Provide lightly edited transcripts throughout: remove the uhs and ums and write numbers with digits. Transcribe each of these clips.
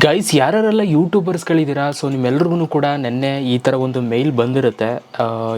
Guys ಯಾರೆಲ್ಲ ಯೂಟ್ಯೂಬರ್ಸ್ಗಳಿದ್ದೀರಾ, so ನಿಮ್ಮೆಲ್ರಿಗೂ ಕೂಡ ನೆನ್ನೆ ಈ ಥರ ಒಂದು ಮೇಲ್ ಬಂದಿರುತ್ತೆ.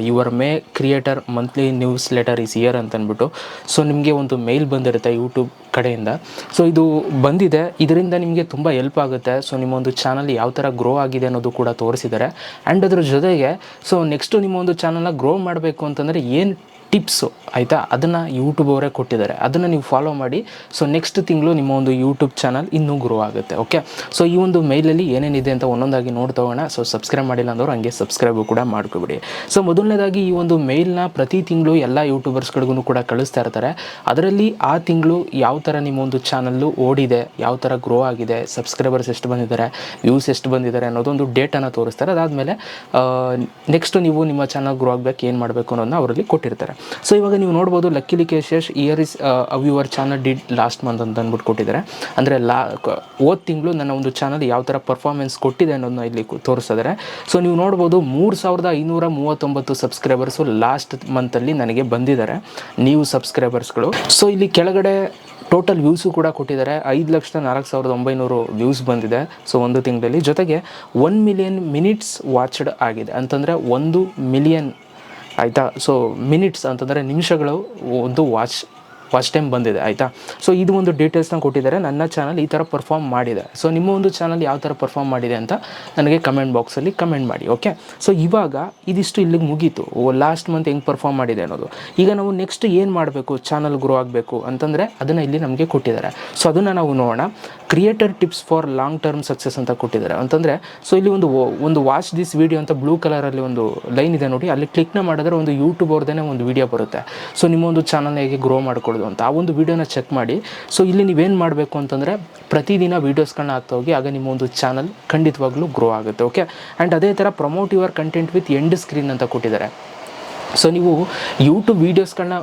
Your May creator monthly news letter is here ಅಂತ ಅಂದ್ಬಿಟ್ಟು. ಸೊ ನಿಮಗೆ ಒಂದು ಮೇಲ್ ಬಂದಿರುತ್ತೆ ಯೂಟ್ಯೂಬ್ ಕಡೆಯಿಂದ. ಸೊ ಇದು ಬಂದಿದೆ, ಇದರಿಂದ ನಿಮಗೆ ತುಂಬ ಹೆಲ್ಪ್ ಆಗುತ್ತೆ. ಸೊ ನಿಮ್ಮ ಒಂದು ಚಾನಲ್ ಯಾವ ಥರ ಗ್ರೋ ಆಗಿದೆ ಅನ್ನೋದು ಕೂಡ ತೋರಿಸಿದ್ದಾರೆ. ಆ್ಯಂಡ್ ಅದ್ರ ಜೊತೆಗೆ ಸೊ ನೆಕ್ಸ್ಟು ನಿಮ್ಮ ಒಂದು ಚಾನಲ್ನ ಗ್ರೋ ಮಾಡಬೇಕು ಅಂತಂದರೆ ಏನು ಟಿಪ್ಸು ಆಯಿತಾ, ಅದನ್ನು ಯೂಟ್ಯೂಬ್ ಅವರೇ ಕೊಟ್ಟಿದ್ದಾರೆ. ಅದನ್ನು ನೀವು ಫಾಲೋ ಮಾಡಿ. ಸೊ ನೆಕ್ಸ್ಟ್ ತಿಂಗಳು ನಿಮ್ಮ ಒಂದು ಯೂಟ್ಯೂಬ್ ಚಾನಲ್ ಇನ್ನೂ ಗ್ರೋ ಆಗುತ್ತೆ. ಓಕೆ, ಸೊ ಈ ಒಂದು ಮೇಲಲ್ಲಿ ಏನೇನಿದೆ ಅಂತ ಒಂದೊಂದಾಗಿ ನೋಡ್ತೋಗೋಣ. ಸೊ ಸಬ್ಸ್ಕ್ರೈಬ್ ಮಾಡಿಲ್ಲ ಅಂದವರು ಹಂಗೆ ಸಬ್ಸ್ಕ್ರೈಬು ಕೂಡ ಮಾಡ್ಕೊಬಿಡಿ. ಸೊ ಮೊದಲನೇದಾಗಿ ಈ ಒಂದು ಮೇಲ್ನ ಪ್ರತಿ ತಿಂಗಳು ಎಲ್ಲ ಯೂಟ್ಯೂಬರ್ಸ್ಗಳಿಗೂ ಕೂಡ ಕಳಿಸ್ತಾ ಇರ್ತಾರೆ. ಅದರಲ್ಲಿ ಆ ತಿಂಗಳು ಯಾವ ಥರ ನಿಮ್ಮ ಒಂದು ಚಾನಲ್ಲು ಓಡಿದೆ, ಯಾವ ಥರ ಗ್ರೋ ಆಗಿದೆ, ಸಬ್ಸ್ಕ್ರೈಬರ್ಸ್ ಎಷ್ಟು ಬಂದಿದ್ದಾರೆ, ವ್ಯೂಸ್ ಎಷ್ಟು ಬಂದಿದ್ದಾರೆ ಅನ್ನೋದೊಂದು ಡೇಟನ್ನು ತೋರಿಸ್ತಾರೆ. ಅದಾದಮೇಲೆ ನೆಕ್ಸ್ಟ್ ನೀವು ನಿಮ್ಮ ಚಾನಲ್ ಗ್ರೋ ಆಗಬೇಕು ಏನು ಮಾಡಬೇಕು ಅನ್ನೋದನ್ನ ಅವರಲ್ಲಿ ಕೊಟ್ಟಿರ್ತಾರೆ. ಸೊ ಇವಾಗ ನೀವು ನೋಡ್ಬೋದು, ಲಕ್ಕಿಲಿ ಕೇಶೇಶ್ year is your channel did last month ಅಂತ ಅಂದ್ಬಿಟ್ಟು ಕೊಟ್ಟಿದ್ದಾರೆ. ಅಂದರೆ ಹೋದ ತಿಂಗಳು ನನ್ನ ಒಂದು ಚಾನಲ್ ಯಾವ ಥರ ಪರ್ಫಾರ್ಮೆನ್ಸ್ ಕೊಟ್ಟಿದೆ ಅನ್ನೋದನ್ನ ಇಲ್ಲಿ ತೋರಿಸಿದ್ದಾರೆ. ಸೊ ನೀವು ನೋಡ್ಬೋದು 3539 ಸಬ್ಸ್ಕ್ರೈಬರ್ಸು ಲಾಸ್ಟ್ ಮಂತಲ್ಲಿ ನನಗೆ ಬಂದಿದ್ದಾರೆ, ನೀವು ಸಬ್ಸ್ಕ್ರೈಬರ್ಸ್ಗಳು. ಸೊ ಇಲ್ಲಿ ಕೆಳಗಡೆ ಟೋಟಲ್ ವ್ಯೂಸು ಕೂಡ ಕೊಟ್ಟಿದ್ದಾರೆ. 5,04,900 ವ್ಯೂಸ್ ಬಂದಿದೆ ಸೊ ಒಂದು ತಿಂಗಳಲ್ಲಿ. ಜೊತೆಗೆ 1 ಮಿಲಿಯನ್ ಮಿನಿಟ್ಸ್ ವಾಚ್ಡ್ ಆಗಿದೆ. ಅಂತಂದರೆ 1 ಮಿಲಿಯನ್ ಆಯಿತಾ. ಸೊ ಮಿನಿಟ್ಸ್ ಅಂತಂದರೆ ನಿಮಿಷಗಳು ಒಂದು ವಾಚ್ ಟೈಮ್ ಬಂದಿದೆ ಆಯಿತಾ. ಸೊ ಇದು ಒಂದು ಡೀಟೇಲ್ಸ್ನ ಕೊಟ್ಟಿದ್ದಾರೆ. ನನ್ನ ಚಾನಲ್ ಈ ಥರ ಪರ್ಫಾರ್ಮ್ ಮಾಡಿದೆ. ಸೊ ನಿಮ್ಮ ಒಂದು ಚಾನಲ್ ಯಾವ ಥರ ಪರ್ಫಾರ್ಮ್ ಮಾಡಿದೆ ಅಂತ ನನಗೆ ಕಮೆಂಟ್ ಬಾಕ್ಸಲ್ಲಿ ಕಮೆಂಟ್ ಮಾಡಿ. ಓಕೆ, ಸೊ ಇವಾಗ ಇದಿಷ್ಟು ಇಲ್ಲಿಗೆ ಮುಗೀತು, ಲಾಸ್ಟ್ ಮಂತ್ ಹೆಂಗೆ ಪರ್ಫಾರ್ಮ್ ಮಾಡಿದೆ ಅನ್ನೋದು. ಈಗ ನಾವು ನೆಕ್ಸ್ಟ್ ಏನು ಮಾಡಬೇಕು, ಚಾನಲ್ ಗ್ರೋ ಆಗಬೇಕು ಅಂತಂದರೆ ಅದನ್ನು ಇಲ್ಲಿ ನಮಗೆ ಕೊಟ್ಟಿದ್ದಾರೆ. ಸೊ ಅದನ್ನು ನಾವು ನೋಡೋಣ. Creator tips for long term success ಅಂತ ಕೊಟ್ಟಿದ್ದಾರೆ. ಅಂತಂದರೆ ಸೊ ಇಲ್ಲಿ ಒಂದು ವಾಚ್ ದಿಸ್ ವೀಡಿಯೋ ಅಂತ ಬ್ಲೂ ಕಲರಲ್ಲಿ ಒಂದು ಲೈನ್ ಇದೆ ನೋಡಿ, ಅಲ್ಲಿ ಕ್ಲಿಕ್ನ ಮಾಡಿದ್ರೆ ಒಂದು ಯೂಟ್ಯೂಬ್ ಅವ್ರದ್ದೇ ಒಂದು ವೀಡಿಯೋ ಬರುತ್ತೆ. ಸೊ ನಿಮ್ಮ ಒಂದು ಚಾನಲ್ನ ಹೇಗೆ ಗ್ರೋ ಮಾಡ್ಕೊಳ್ಳೋದು ಅಂತ ಆ ಒಂದು ವೀಡಿಯೋನ ಚೆಕ್ ಮಾಡಿ. ಸೊ ಇಲ್ಲಿ ನೀವೇನು ಮಾಡಬೇಕು ಅಂತಂದರೆ ಪ್ರತಿದಿನ ವೀಡಿಯೋಸ್ಗಳನ್ನ ಹಾಕ್ತಾ ಹೋಗಿ, ಆಗ ನಿಮ್ಮ ಒಂದು ಚಾನಲ್ ಖಂಡಿತವಾಗ್ಲೂ ಗ್ರೋ ಆಗುತ್ತೆ. ಓಕೆ, ಆ್ಯಂಡ್ ಅದೇ ಥರ promote your content with end screen ಅಂತ ಕೊಟ್ಟಿದ್ದಾರೆ. ಸೊ ನೀವು ಯೂಟ್ಯೂಬ್ ವೀಡಿಯೋಸ್ಗಳನ್ನ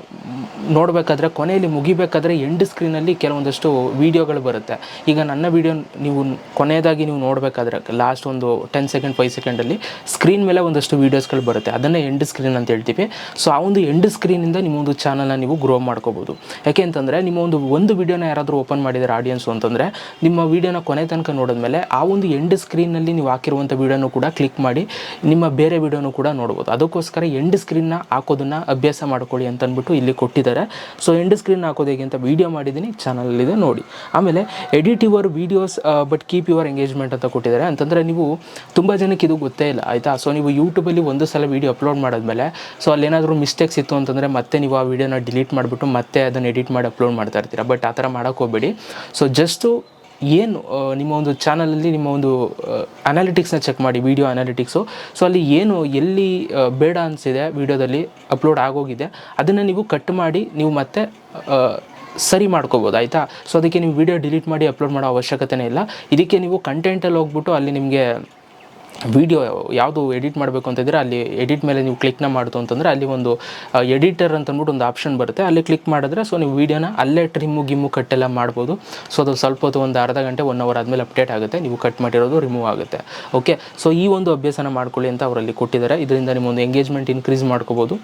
ನೋಡಬೇಕಾದ್ರೆ ಕೊನೆಯಲ್ಲಿ ಮುಗಿಬೇಕಾದ್ರೆ ಎಂಡ್ ಸ್ಕ್ರೀನಲ್ಲಿ ಕೆಲವೊಂದಷ್ಟು ವೀಡಿಯೋಗಳು ಬರುತ್ತೆ. ಈಗ ನನ್ನ ವೀಡಿಯೋ ನೀವು ಕೊನೆಯದಾಗಿ ನೀವು ನೋಡಬೇಕಾದ್ರೆ ಲಾಸ್ಟ್ ಒಂದು 10 ಸೆಕೆಂಡ್ 5 ಸೆಕೆಂಡಲ್ಲಿ ಸ್ಕ್ರೀನ್ ಮೇಲೆ ಒಂದಷ್ಟು ವೀಡಿಯೋಸ್ಗಳು ಬರುತ್ತೆ, ಅದನ್ನೇ ಎಂಡ್ ಸ್ಕ್ರೀನ್ ಅಂತ ಹೇಳ್ತೀವಿ. ಸೊ ಆ ಒಂದು ಎಂಡ್ ಸ್ಕ್ರೀನಿಂದ ನಿಮ್ಮ ಒಂದು ಚಾನಲ್ನ ನೀವು ಗ್ರೋ ಮಾಡ್ಕೋಬೋದು. ಯಾಕೆ ಅಂತಂದರೆ ನಿಮ್ಮ ಒಂದು ವೀಡಿಯೋನ ಯಾರಾದರೂ ಓಪನ್ ಮಾಡಿದ್ದಾರೆ ಆಡಿಯನ್ಸು ಅಂತಂದರೆ ನಿಮ್ಮ ವೀಡಿಯೋನ ಕೊನೆ ತನಕ ನೋಡಿದ್ಮೇಲೆ ಆ ಒಂದು ಎಂಡ್ ಸ್ಕ್ರೀನಲ್ಲಿ ನೀವು ಹಾಕಿರುವಂಥ ವೀಡಿಯೋನು ಕೂಡ ಕ್ಲಿಕ್ ಮಾಡಿ ನಿಮ್ಮ ಬೇರೆ ವೀಡಿಯೋನು ಕೂಡ ನೋಡ್ಬೋದು. ಅದಕ್ಕೋಸ್ಕರ ಎಂಡ್ ಸ್ಕ್ರೀನ್ನ ಹಾಕೋದನ್ನು ಅಭ್ಯಾಸ ಮಾಡ್ಕೊಳ್ಳಿ ಅಂತ ಅಂದ್ಬಿಟ್ಟು ಇಲ್ಲಿ ಕೊಟ್ಟಿದ್ದಾರೆ. ಸೊ ಎಂಡ್ ಸ್ಕ್ರೀನ್ ಹಾಕೋದು ಹೇಗೆ ಅಂತ ವೀಡಿಯೋ ಮಾಡಿದ್ದೀನಿ, ಚಾನಲಲ್ಲಿದೆ ನೋಡಿ. ಆಮೇಲೆ edit your videos but keep your engagement ಅಂತ ಕೊಟ್ಟಿದ್ದಾರೆ. ಅಂತಂದರೆ ನೀವು ತುಂಬ ಜನಕ್ಕೆ ಇದು ಗೊತ್ತೇ ಇಲ್ಲ ಆಯಿತಾ. ಸೊ ನೀವು ಯೂಟ್ಯೂಬಲ್ಲಿ ಒಂದು ಸಲ ವೀಡಿಯೋ ಅಪ್ಲೋಡ್ ಮಾಡಿದ್ಮೇಲೆ ಸೊ ಅಲ್ಲೇನಾದರೂ ಮಿಸ್ಟೇಕ್ಸ್ ಇತ್ತು ಅಂತಂದರೆ ಮತ್ತೆ ನೀವು ಆ ವೀಡಿಯೋನ ಡಿಲೀಟ್ ಮಾಡಿಬಿಟ್ಟು ಮತ್ತೆ ಅದನ್ನು ಎಡಿಟ್ ಮಾಡಿ ಅಪ್ಲೋಡ್ ಮಾಡ್ತಾ ಇರ್ತೀರ. ಬಟ್ ಆ ಥರ ಮಾಡೋಕ್ಕೆ ಹೋಗಬೇಡಿ. ಸೊ ಜಸ್ಟು ಏನು ನಿಮ್ಮ ಒಂದು ಚಾನಲಲ್ಲಿ ನಿಮ್ಮ ಒಂದು ಅನಾಲಿಟಿಕ್ಸ್ನ ಚೆಕ್ ಮಾಡಿ, ವೀಡಿಯೋ ಅನಾಲಿಟಿಕ್ಸು. ಸೊ ಅಲ್ಲಿ ಏನು ಎಲ್ಲಿ ಬೇಡ ಅನಿಸಿದೆ ವೀಡಿಯೋದಲ್ಲಿ ಅಪ್ಲೋಡ್ ಆಗೋಗಿದೆ ಅದನ್ನು ನೀವು ಕಟ್ ಮಾಡಿ ನೀವು ಮತ್ತೆ ಸರಿ ಮಾಡ್ಕೋಬೋದು ಆಯಿತಾ. ಸೊ ಅದಕ್ಕೆ ನೀವು ವೀಡಿಯೋ ಡಿಲೀಟ್ ಮಾಡಿ ಅಪ್ಲೋಡ್ ಮಾಡೋ ಅವಶ್ಯಕತೆನೇ ಇಲ್ಲ. ಇದಕ್ಕೆ ನೀವು ಕಂಟೆಂಟಲ್ಲಿ ಹೋಗ್ಬಿಟ್ಟು ಅಲ್ಲಿ ನಿಮಗೆ ವೀಡಿಯೋ ಯಾವುದು ಎಡಿಟ್ ಮಾಡಬೇಕು ಅಂತಿದ್ರೆ ಅಲ್ಲಿ ಎಡಿಟ್ ಮೇಲೆ ನೀವು ಕ್ಲಿಕ್ನ ಮಾಡ್ತು ಅಂತಂದರೆ ಅಲ್ಲಿ ಒಂದು ಎಡಿಟರ್ ಅಂತ ಅಂದ್ಬಿಟ್ಟು ಒಂದು ಆಪ್ಷನ್ ಬರುತ್ತೆ, ಅಲ್ಲಿ ಕ್ಲಿಕ್ ಮಾಡಿದ್ರೆ ಸೊ ನೀವು ವೀಡಿಯೋನ ಅಲ್ಲೇ ಗಿಮ್ಮು ಕಟ್ಟೆಲ್ಲ ಮಾಡ್ಬೋದು. ಸೊ ಅದು ಸ್ವಲ್ಪ ಹೊತ್ತು ಒಂದು ಅರ್ಧ ಗಂಟೆ 1 ಅವರ್ ಆದಮೇಲೆ ಅಪ್ಡೇಟ್ ಆಗುತ್ತೆ, ನೀವು ಕಟ್ ಮಾಡಿರೋದು ರಿಮೂವ್ ಆಗುತ್ತೆ. ಓಕೆ, ಸೊ ಈ ಒಂದು ಅಭ್ಯಾಸನ ಮಾಡ್ಕೊಳ್ಳಿ ಅಂತ ಅವರಲ್ಲಿ ಕೊಟ್ಟಿದ್ದಾರೆ. ಇದರಿಂದ ನಿಮ್ಮೊಂದು ಎಂಗೇಜ್ಮೆಂಟ್ ಇನ್ಕ್ರೀಸ್ ಮಾಡ್ಕೋಬೋದು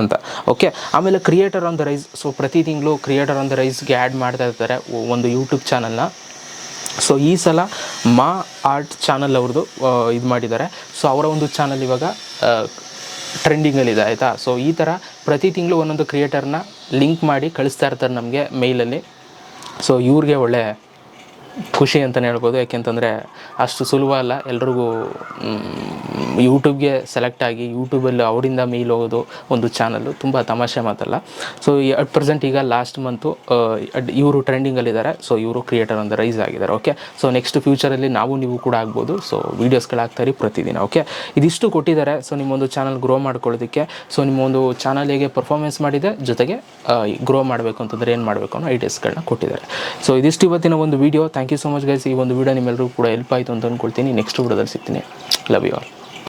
ಅಂತ. ಓಕೆ, ಆಮೇಲೆ creator on the rise. So ಪ್ರತಿ ತಿಂಗಳು ಕ್ರಿಯೇಟರ್ ಆನ್ ದ ರೈಸ್ಗೆ ಆ್ಯಡ್ ಮಾಡ್ತಾ ಇರ್ತಾರೆ ಒಂದು ಯೂಟ್ಯೂಬ್ ಚಾನಲ್ನ. ಸೊ ಈ ಸಲ ಮಾ ಆರ್ಟ್ ಚಾನಲ್ ಅವ್ರದ್ದು ಇದು ಮಾಡಿದ್ದಾರೆ. ಸೊ ಅವರ ಒಂದು ಚಾನಲ್ ಇವಾಗ ಟ್ರೆಂಡಿಂಗಲ್ಲಿದೆ ಆಯಿತಾ. ಸೊ ಈ ಥರ ಪ್ರತಿ ತಿಂಗಳು ಒಂದೊಂದು ಕ್ರಿಯೇಟರ್ನ ಲಿಂಕ್ ಮಾಡಿ ಕಳಿಸ್ತಾ ಇರ್ತಾರೆ ನಮಗೆ ಮೇಲಲ್ಲಿ. ಸೊ ಇವ್ರಿಗೆ ಒಳ್ಳೆ ಖುಷಿ ಅಂತಲೇ ಹೇಳ್ಬೋದು. ಯಾಕೆಂತಂದರೆ ಅಷ್ಟು ಸುಲಭ ಅಲ್ಲ ಎಲ್ರಿಗೂ ಯೂಟ್ಯೂಬ್ಗೆ ಸೆಲೆಕ್ಟ್ ಆಗಿ ಯೂಟ್ಯೂಬಲ್ಲಿ ಅವರಿಂದ ಮೇಲ್ ಹೋಗೋದು ಒಂದು ಚಾನಲ್ಲು, ತುಂಬ ತಮಾಷೆ ಮಾತಲ್ಲ. ಸೊ ಅಟ್ ಪ್ರೆಸೆಂಟ್ ಈಗ ಲಾಸ್ಟ್ ಮಂತು ಇವರು ಟ್ರೆಂಡಿಂಗಲ್ಲಿದ್ದಾರೆ. ಸೊ ಇವರು ಕ್ರಿಯೇಟರ್ ಅಂತ ರೈಸ್ ಆಗಿದ್ದಾರೆ. ಓಕೆ, ಸೊ ನೆಕ್ಸ್ಟ್ ಫ್ಯೂಚರಲ್ಲಿ ನೀವು ಕೂಡ ಆಗ್ಬೋದು. ಸೊ ವೀಡಿಯೋಸ್ಗಳಾಗ್ತಾರೆ ಪ್ರತಿದಿನ. ಓಕೆ, ಇದಿಷ್ಟು ಕೊಟ್ಟಿದ್ದಾರೆ. ಸೊ ನಿಮ್ಮೊಂದು ಚಾನಲ್ ಗ್ರೋ ಮಾಡ್ಕೊಳ್ಳೋದಕ್ಕೆ. ಸೊ ನಿಮ್ಮೊಂದು ಚಾನಲ್ ಹೇಗೆ ಪರ್ಫಾರ್ಮೆನ್ಸ್ ಮಾಡಿದೆ, ಜೊತೆಗೆ ಗ್ರೋ ಮಾಡಬೇಕು ಅಂತಂದರೆ ಏನು ಮಾಡಬೇಕು ಅನ್ನೋ ಐಡಿಯಾಸ್ಗಳನ್ನ ಕೊಟ್ಟಿದ್ದಾರೆ. ಸೊ ಇದಿಷ್ಟು ಇವತ್ತಿನ ಒಂದು video. Thank you so much guys. ಈ ಒಂದು ವೀಡಿಯೋ ನಿಮ್ಮೆಲ್ಲರಿಗೂ ಕೂಡ ಹೆಲ್ಪ್ ಆಯಿತು ಅಂತ ಅಂದ್ಕೊಳ್ತೀನಿ. ನೆಕ್ಸ್ಟ್ ವೀಡಿಯೋದಲ್ಲಿ ಸಿಗ್ತೀನಿ. Love you all.